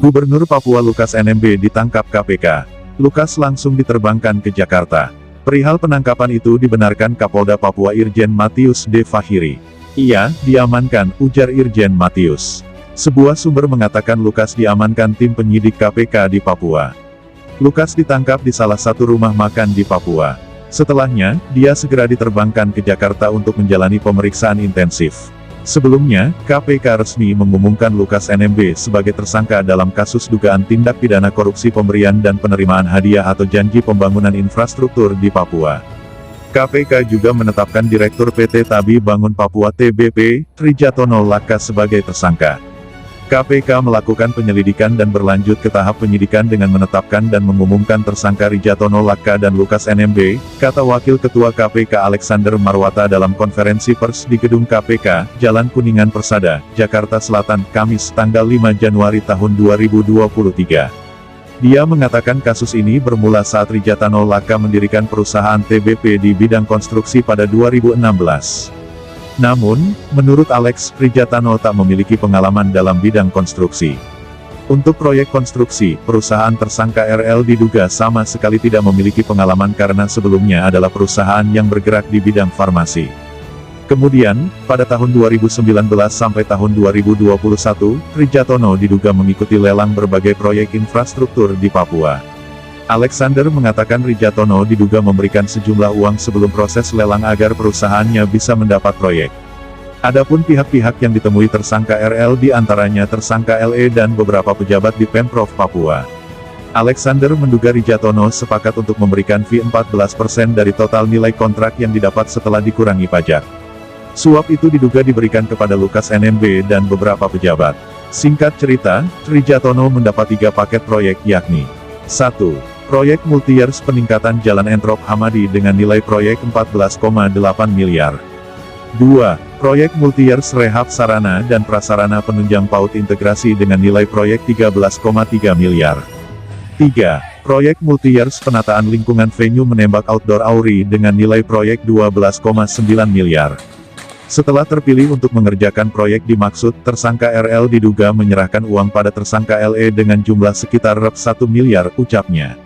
Gubernur Papua Lukas NMB ditangkap KPK. Lukas langsung diterbangkan ke Jakarta. Perihal penangkapan itu dibenarkan Kapolda Papua Irjen Matius D. Fahiri. Ia diamankan, ujar Irjen Matius. Sebuah sumber mengatakan Lukas diamankan tim penyidik KPK di Papua. Lukas ditangkap di salah satu rumah makan di Papua. Setelahnya, dia segera diterbangkan ke Jakarta untuk menjalani pemeriksaan intensif. Sebelumnya, KPK resmi mengumumkan Lukas NMB sebagai tersangka dalam kasus dugaan tindak pidana korupsi pemberian dan penerimaan hadiah atau janji pembangunan infrastruktur di Papua. KPK juga menetapkan Direktur PT Tabi Bangun Papua TBP, Trijatono Laka sebagai tersangka. KPK melakukan penyelidikan dan berlanjut ke tahap penyidikan dengan menetapkan dan mengumumkan tersangka Trijatono Laka dan Lukas NMB, kata Wakil Ketua KPK Alexander Marwata dalam konferensi pers di Gedung KPK, Jalan Kuningan Persada, Jakarta Selatan, Kamis tanggal 5 Januari tahun 2023. Dia mengatakan kasus ini bermula saat Trijatono Laka mendirikan perusahaan TBP di bidang konstruksi pada 2016. Namun, menurut Alex, Trijatono tak memiliki pengalaman dalam bidang konstruksi. Untuk proyek konstruksi, perusahaan tersangka RL diduga sama sekali tidak memiliki pengalaman karena sebelumnya adalah perusahaan yang bergerak di bidang farmasi. Kemudian, pada tahun 2019 sampai tahun 2021, Trijatono diduga mengikuti lelang berbagai proyek infrastruktur di Papua. Alexander mengatakan Trijatono diduga memberikan sejumlah uang sebelum proses lelang agar perusahaannya bisa mendapat proyek. Adapun pihak-pihak yang ditemui tersangka RL diantaranya tersangka LE dan beberapa pejabat di Pemprov Papua. Alexander menduga Trijatono sepakat untuk memberikan fee 14% dari total nilai kontrak yang didapat setelah dikurangi pajak. Suap itu diduga diberikan kepada Lukas NMB dan beberapa pejabat. Singkat cerita, Trijatono mendapat 3 paket proyek yakni 1. Proyek multi-years peningkatan Jalan Entrop Hamadi dengan nilai proyek 14,8 miliar. 2. Proyek multi-years rehab sarana dan prasarana penunjang PAUD integrasi dengan nilai proyek 13,3 miliar. 3. Proyek multi-years penataan lingkungan venue menembak outdoor Auri dengan nilai proyek 12,9 miliar. Setelah terpilih untuk mengerjakan proyek dimaksud, tersangka RL diduga menyerahkan uang pada tersangka LE dengan jumlah sekitar 1 miliar, ucapnya.